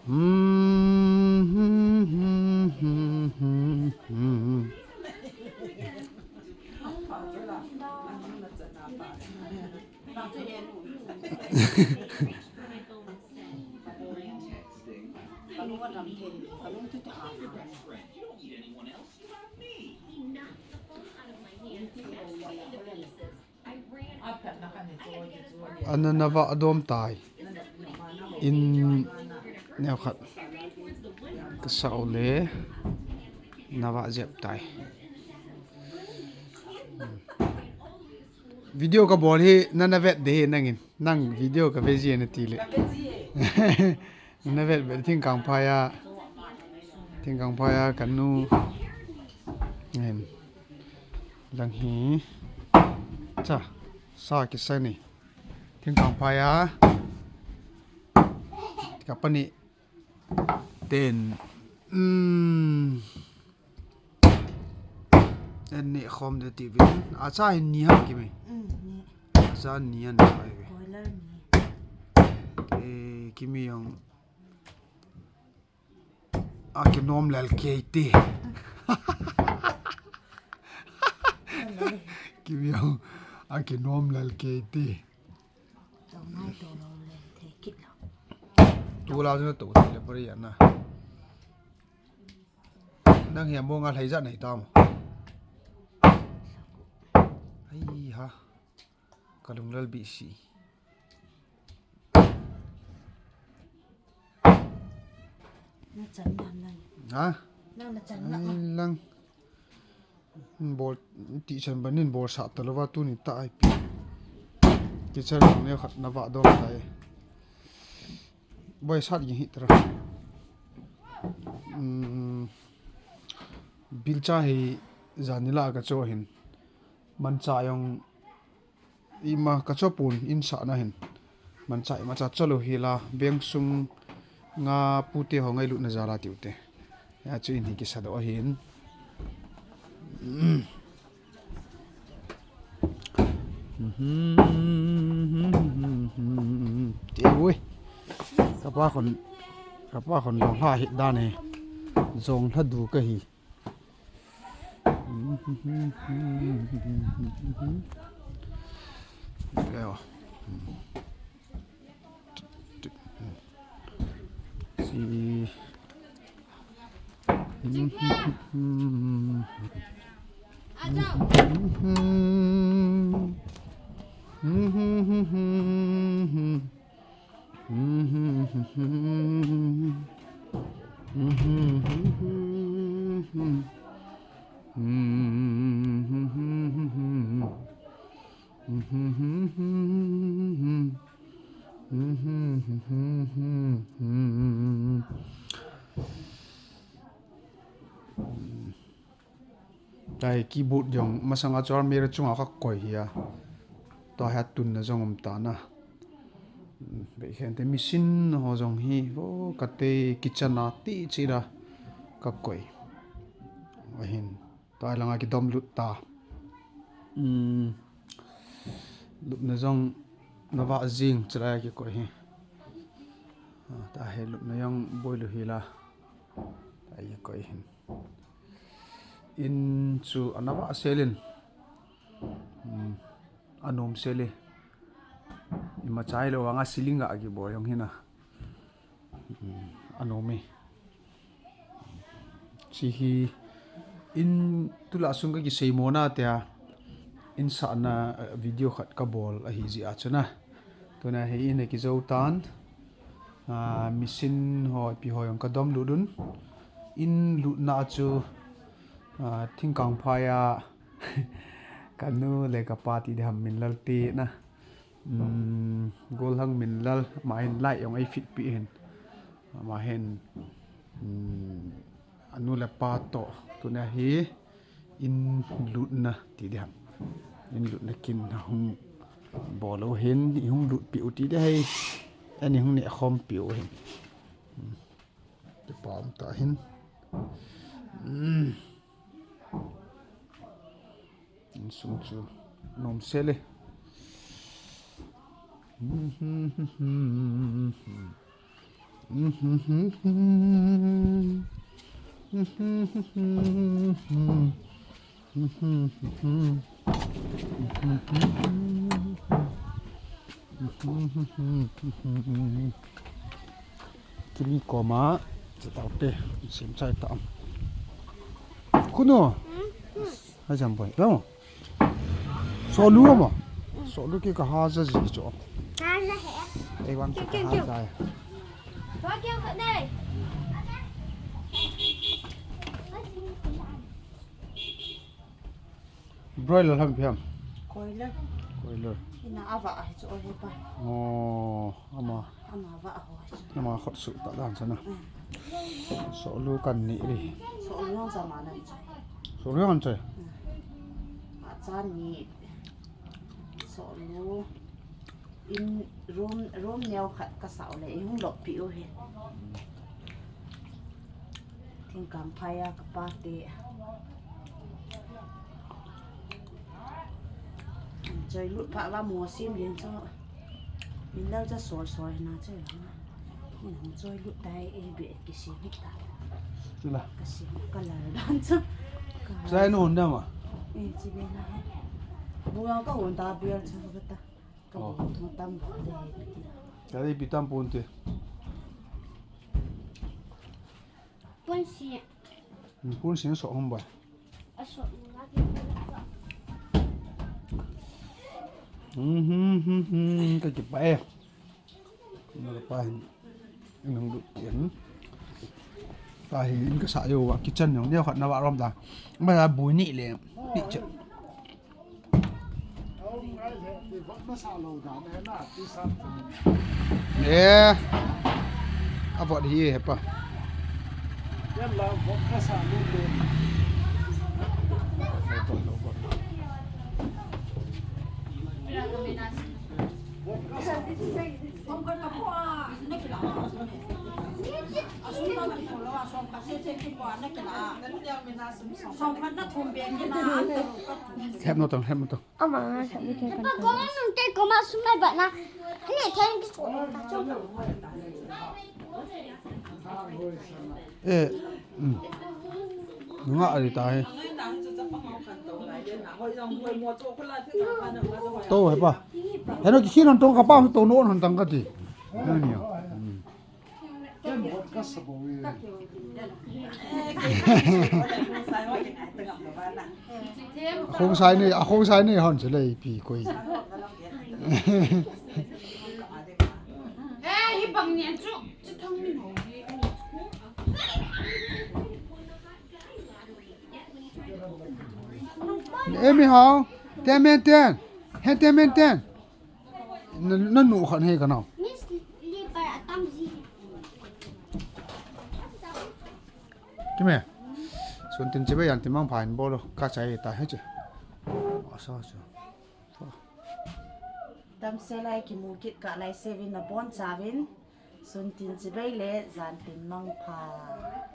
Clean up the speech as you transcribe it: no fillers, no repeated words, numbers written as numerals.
อันนั้นนวะอดมตายอินแนวขัดกษาเลนวะเจ็บตายวิดีโอกับบอลที่นั่นเวทเดย์นั่งวิดีโอกับเวจีนตีเลยนั่นเวทเป็นทิ้งกลางพายากันนูเห็นลังหีจ้าซากิสัยนี่ทิ้งกลางพายากับปนิเต้นอันนี้คอมเดติวินอาจารย์นี่ฮะกี่ไหมอาจารย์นี่อันนี้ไปกี่มีอย่างอากินนมเลลเคตีกี่มีอย่างอากินนมเลลเคตีตัวเราจะตัวที่เล็บเรียนนะนั่งเหี่ยมงอะไรจะไหนตามไอ้ฮะกระดุมเลลบีซีฮะลังบอลที่ฉันบันนินบอลสัตว์แล้วว่าตัวนี้ตายปีกิจการเนี่ยขัดนวะดองตายบอยสัตว์ยังหิตระบิลจ่าให้จานิลากระโจเห็นมันจ่ายองอีมากระโจปูนอินสานะเห็นมันจ่ายมาจากโจโลฮิลาเบียงซุงงาปูเตหงไงลุนจาราติวเตยาจุอินฮิกิสะดอเห็นเจ้าเว้ยกับว่าคนลองผ้าเห็ดด้านนี้ทรงถ้าดูก็หีแล้วแต่กีบูดยังมาสังอาจารย์มีระจุงอาคักก่อยเฮียต่อให้ตุนนะจงอมตานะเบเห็นแต่มิสินหัวจงฮีโอ้กัดเตกิจนาตีจีระกักก่อยว่าเห็นต่อให้ลังอากิดอมลุตตาลุนะจงนวะจิงจะได้กี่ก่อยเฮแต่ให้ลุนะยังบอยลุฮีละแต่กี่ก่อยเห็นอินจูอันนั้นว่าเซลินอันนมเซลิอิมาใช้เราว่าซิลิงกับกี่บ่อยอย่างนี้นะอันนมีสิฮีอินตุลาสุงกับกี่เซโมนาเตียอินสานนะวิดีโอขัดกับบอลฮิจิอาชนะตัวนั้นให้อินให้กี่เจ้าตันมิสินหอยปีหอยองกระดมลุดุนอินลุน่าจูทิ้งกลางพายากันนู้เลกับปาร์ตี้เดมมินลัลตีนะโกลหังมินลัลมาเห็นไล่ยองไอฟิตปีเห็นมาเห็นอันนู้เลปาโตตัวนี้ฮีอินลุดนะตีเดมอินลุดนะกินหงบอลเราเห็นหงลุดปิวตีได้อันนี้หงเนี่ยคอมปิวเห็นจะปอมต่อเห็นสูงจูนมเซเล จะมีกอมาจะเต่าเตะเสียมใจตามคุณเนาะให้จำไปแล้วสอนรู้มั้ยสอนรู้กี่ก็หาจะจีจ่อไอ้วันก็หาใจบรอยล์ทำเพียงคอยเลยน่าว่าให้จ่อให้ไปอ๋ออามาขดสุดตาด้านซะนะสอนรู้กันนี่ดิสอนรู้จะมานั่นสอนรู้กันใจอาจารย์นี่สอนรู้อินร่วมแนวขัดกระเสาเลยห้องหลบผิวเห็นทิ้งกำไพ่กับปาเตะใจลุดพระว่ามัวซิมเลี้ยงเจ้ามินแล้วจะสวยๆนะเจ้าหนังใจลุดได้เอเบะกิสิมิตาจุละกิสิก็เลยดันเจ้าใจโน่นได้มั้ยจีเบนะบัวก็หุ่นตาเบียร์เจ้าก็ตาก็หุ่นตั้มได้ได้ปิดตั้มปูนเตะปูนเสียงสองบ่อยก็จะไปมันไปหนึ่งดุเขียนไปอินก็สายอยู่ว่าคิดเช่นอย่างนี้ขัดนวารอมตาไม่ได้บุญนี่เลยปิดเจเนี่ยเอาพอดีเหรอปะแทบโนต้องเอามาแทบไม่แค่กันก็มันเจ๊ก็มาสุ่มไม่แบบนะนี่แทงกี่ส่วนนึกว่าอะไรตายโตเหรอปะเห็นว่าขี้นอนตรงกระเป๋าโตโน่นหันตังกันดินั่นเนี่ยโค้งซ้ายนี่หันจะเลยปีกุยไม่好店面店还店面店那努很黑个呢กิมส่วนตินจะไปยันติมังผ่านบ่ลข้าใจตายให้เจ้าซะตามเซไลกิมูกิกะไลเซวินนะบอนซาวินส่วนตินจะไปเลจานติมังผ่า